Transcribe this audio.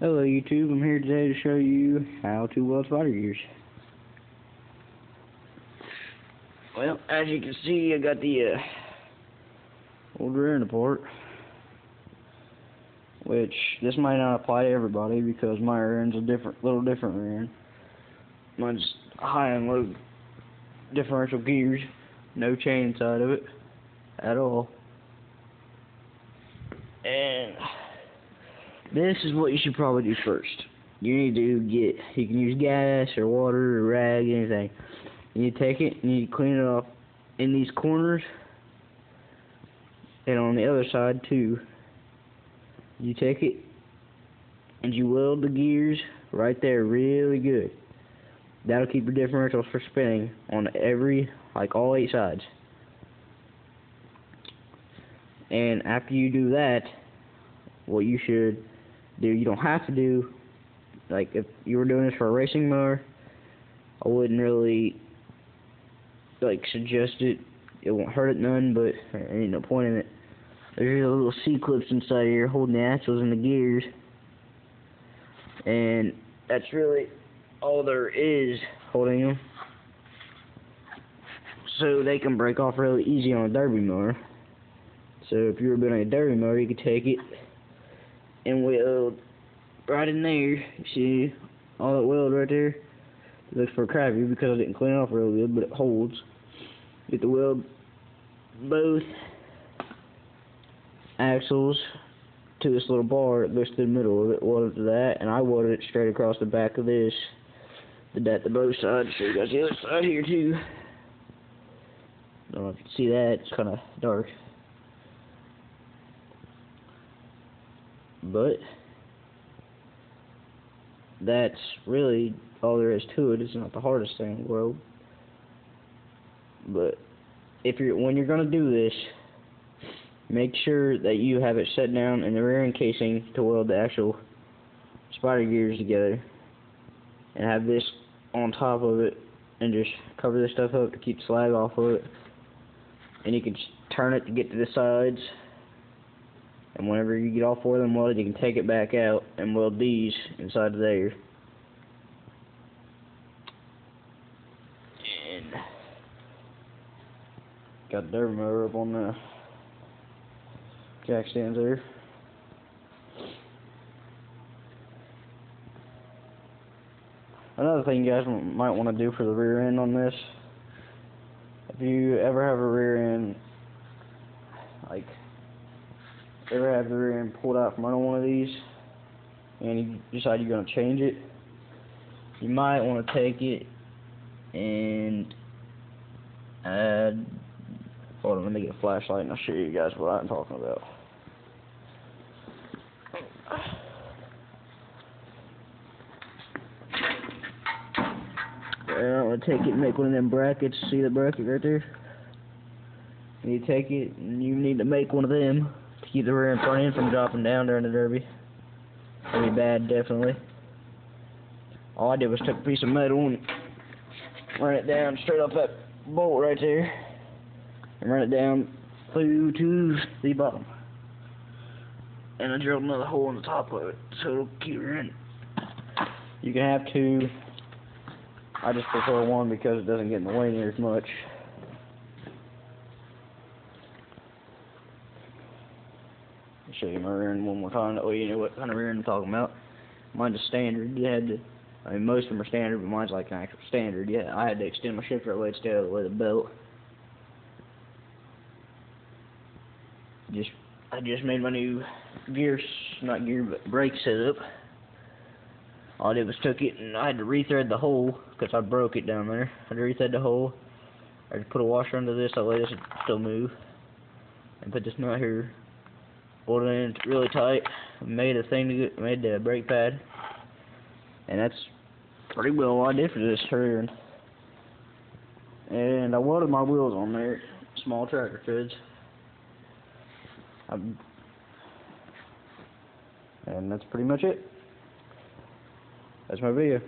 Hello YouTube, I'm here today to show you how to weld spider gears. Well, as you can see, I got the old rear end port, which this might not apply to everybody because my rear end's a little different rear end. Mine's high and low differential gears, no chain inside of it at all. And this is what you should probably do first. You need to you can use gas or water or rag, anything. You need to take it and you clean it off in these corners and on the other side too. You take it and you weld the gears right there really good. That'll keep your differentials from spinning on all 8 sides. And after you do that, what you should do, you don't have to do, like if you were doing this for a racing mower, I wouldn't really suggest it. It won't hurt it none, but there ain't no point in it. There's little C-clips inside here holding the axles and the gears, and that's really all there is holding them, so they can break off really easy on a derby mower. So if you were building a derby mower, you could take it and weld right in there. You see all that weld right there? It looks for crappy because I didn't clean it off real good, but it holds. You get to weld both axles to this little bar that goes through the middle of it. Welded to that, and I welded it straight across the back of this. Did that to both sides. So you got the other side here too. I don't know if you can see that. It's kind of dark. But that's really all there is to it. It's not the hardest thing in the world. But when you're gonna do this, make sure that you have it set down in the rear end casing to weld the actual spider gears together, and have this on top of it, and just cover this stuff up to keep the slag off of it. And you can just turn it to get to the sides. And whenever you get all 4 of them welded, you can take it back out and weld these inside of there. And got the derby mower up on the jack stands there. Another thing you guys might want to do for the rear end on this, if you ever have a rear end, ever have the rear end pulled out from under one of these, and you decide you're going to change it, you might want to take it and add, hold on, let me get a flashlight and I'll show you guys what I'm talking about. I'm going to take it and make one of them brackets. See the bracket right there? And you take it and you need to make one of them to keep the rear end front end from dropping down during the derby. That'd be bad, definitely. All I did was take a piece of metal and run it down straight off that bolt right there, and run it down through to the bottom. And I drilled another hole in the top of it, so it'll keep it in. You can have 2. I just prefer 1 because it doesn't get in the way near as much. I'll show you my rear end one more time, that way you know what kind of rear end I'm talking about. Mine's a standard. Most of them are standard, but mine's like an actual standard. Yeah, I had to extend my shifter blade to stay out of the way of the belt. I just made my new brake setup. All I did was took it and I had to rethread the hole because I broke it down there. I had to rethread the hole. I just put a washer under this, that way this would still move. And put this nut here, pulled it in really tight, made the brake pad. And that's pretty well all I did for this rear end. And I welded my wheels on there, small tractor feds. And that's pretty much it. That's my video.